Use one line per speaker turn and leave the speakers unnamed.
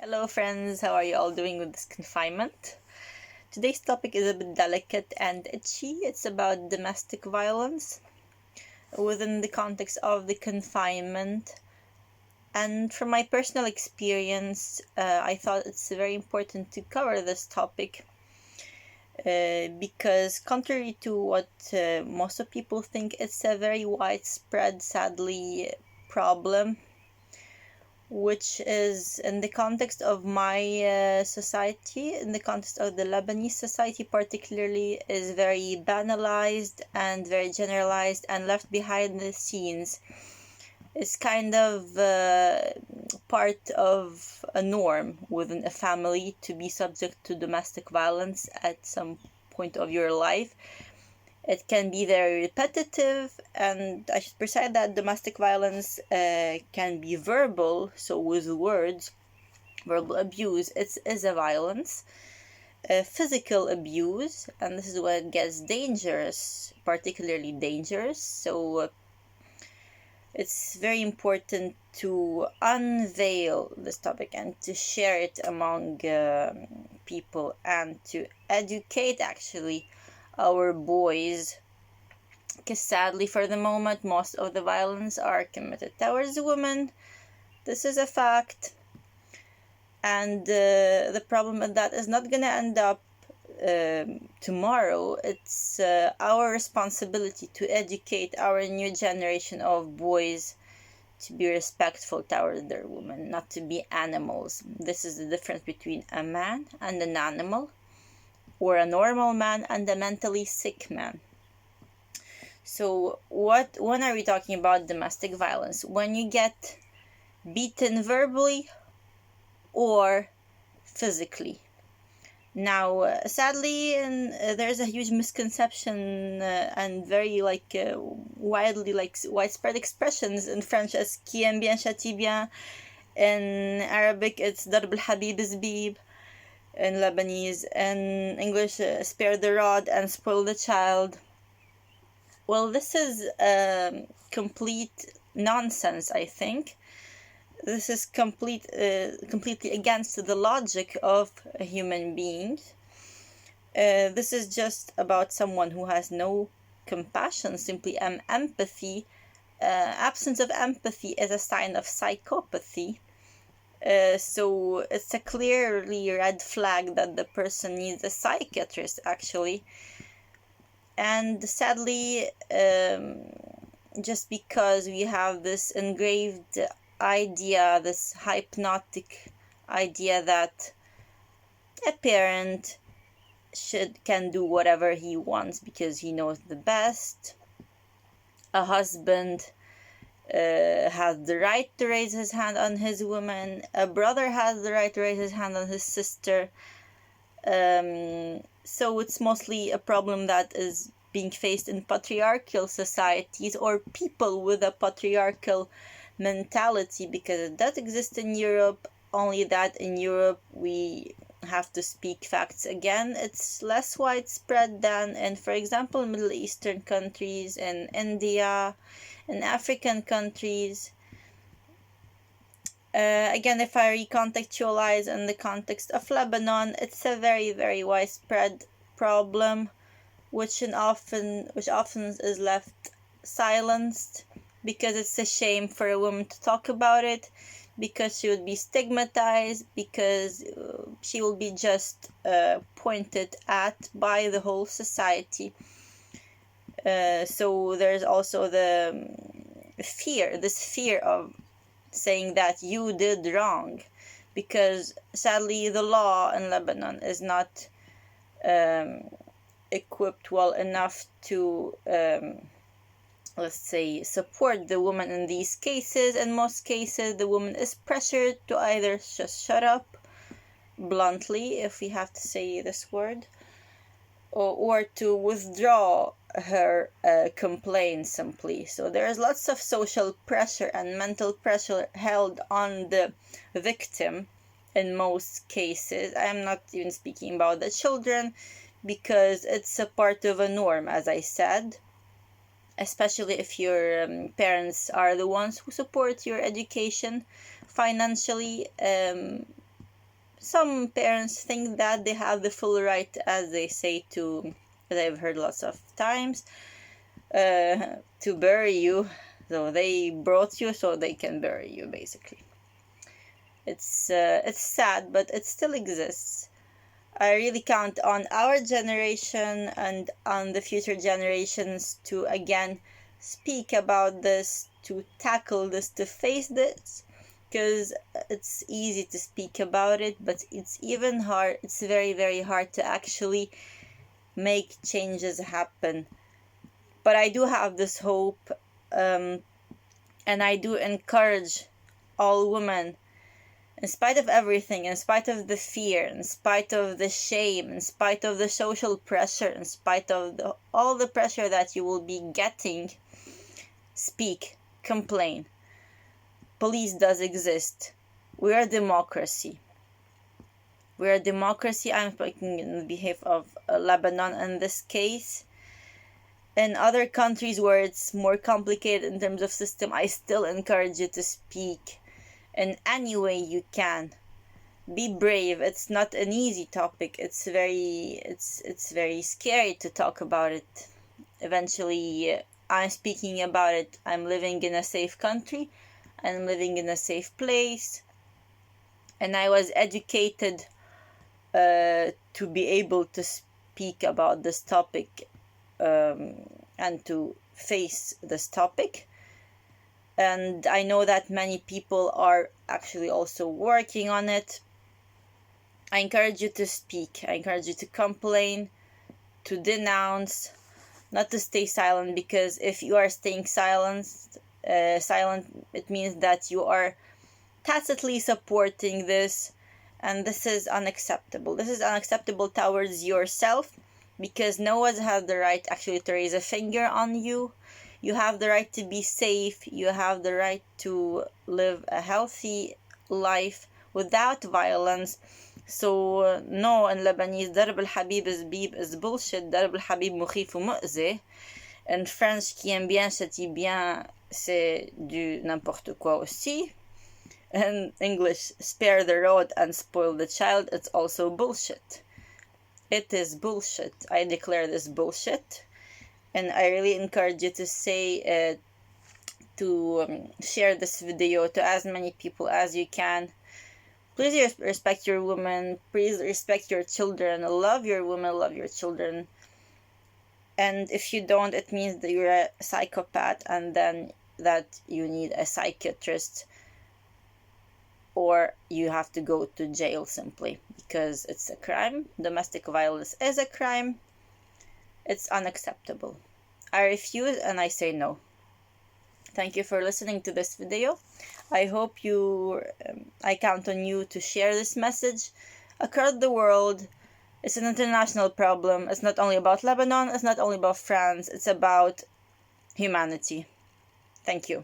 Hello friends, how are you all doing with this confinement? Today's topic is a bit delicate and itchy. It's about domestic violence within the context of the confinement. And from my personal experience, I thought it's very important to cover this topic because contrary to what most of people think, it's a very widespread, sadly, problem which is in the context of my society, in the context of the Lebanese society particularly, is very banalized and very generalized and left behind the scenes. It's kind of part of a norm within a family to be subject to domestic violence at some point of your life. It can be very repetitive, and I should precise that domestic violence can be verbal, so with words, verbal abuse, it is a violence. Physical abuse, and this is when it gets dangerous, particularly dangerous. So it's very important to unveil this topic and to share it among people and to educate actually our boys, because sadly for the moment most of the violence are committed towards women. This is a fact, and the problem with that is not going to end up tomorrow. It's our responsibility to educate our new generation of boys to be respectful towards their women, not to be animals. This is the difference between a man and an animal, or a normal man and a mentally sick man. So when are we talking about domestic violence? When you get beaten verbally or physically. Now, sadly, there's a huge misconception and very widespread expressions in French as qui aime bien châtie bien. In Arabic, it's darb al-habib zbib. In Lebanese, in English, spare the rod and spoil the child. Well, this is complete nonsense, I think. This is completely against the logic of a human being. This is just about someone who has no compassion, simply empathy. Absence of empathy is a sign of psychopathy. So it's a clearly red flag that the person needs a psychiatrist, actually. And sadly, just because we have this engraved idea, this hypnotic idea that a parent can do whatever he wants because he knows the best. A husband has the right to raise his hand on his woman. A brother has the right to raise his hand on his sister. So it's mostly a problem that is being faced in patriarchal societies or people with a patriarchal mentality, because it does exist in Europe, only that in Europe we have to speak facts again. It's less widespread than in, for example, Middle Eastern countries, in India, in African countries. Again, if I recontextualize in the context of Lebanon, it's a very, very widespread problem, which often is left silenced because it's a shame for a woman to talk about it, because she would be stigmatized, because she will be just pointed at by the whole society. So there's also this fear of saying that you did wrong, because sadly the law in Lebanon is not equipped well enough to let's say support the woman in these cases. In most cases the woman is pressured to either just shut up, bluntly if we have to say this word, or to withdraw her complaint simply. So there's lots of social pressure and mental pressure held on the victim in most cases. I'm not even speaking about the children, because it's a part of a norm, as I said, especially if your parents are the ones who support your education financially. some parents think that they have the full right, as they say, to, as I've heard lots of times, to bury you. So they brought you so they can bury you, basically. It's sad, but it still exists. I really count on our generation and on the future generations to again speak about this, to tackle this, to face this, because it's easy to speak about it, but it's even hard, it's very, very hard to actually make changes happen. But I do have this hope, and I do encourage all women, in spite of everything, in spite of the fear, in spite of the shame, in spite of the social pressure, in spite of all the pressure that you will be getting, speak, complain. Police does exist. We are a democracy. We are a democracy. I'm speaking in behalf of Lebanon in this case. In other countries where it's more complicated in terms of system, I still encourage you to speak in any way you can. Be brave. It's not an easy topic. It's very scary to talk about it. Eventually, I'm speaking about it. I'm living in a safe country. I'm living in a safe place. And I was educated to be able to speak about this topic and to face this topic. And I know that many people are actually also working on it. I encourage you to speak. I encourage you to complain, to denounce, not to stay silent, because if you are staying silent, it means that you are tacitly supporting this, and this is unacceptable. This is unacceptable towards yourself, because no one has the right actually to raise a finger on you. You have the right to be safe. You have the right to live a healthy life without violence. So no, in Lebanese, ضرب الحبيب is beep is bullshit. ضرب الحبيب مخيف ومؤذي. In French, qui aime bien châtie bien, c'est du n'importe quoi aussi. In English, spare the rod and spoil the child. It's also bullshit. It is bullshit. I declare this bullshit. And I really encourage you to say, share this video to as many people as you can. Please respect your women. Please respect your children. Love your women. Love your children. And if you don't, it means that you're a psychopath, and then that you need a psychiatrist, or you have to go to jail simply because it's a crime. Domestic violence is a crime. It's unacceptable. I refuse and I say no. Thank you for listening to this video. I hope I count on you to share this message across the world. It's an international problem. It's not only about Lebanon. It's not only about France. It's about humanity. Thank you.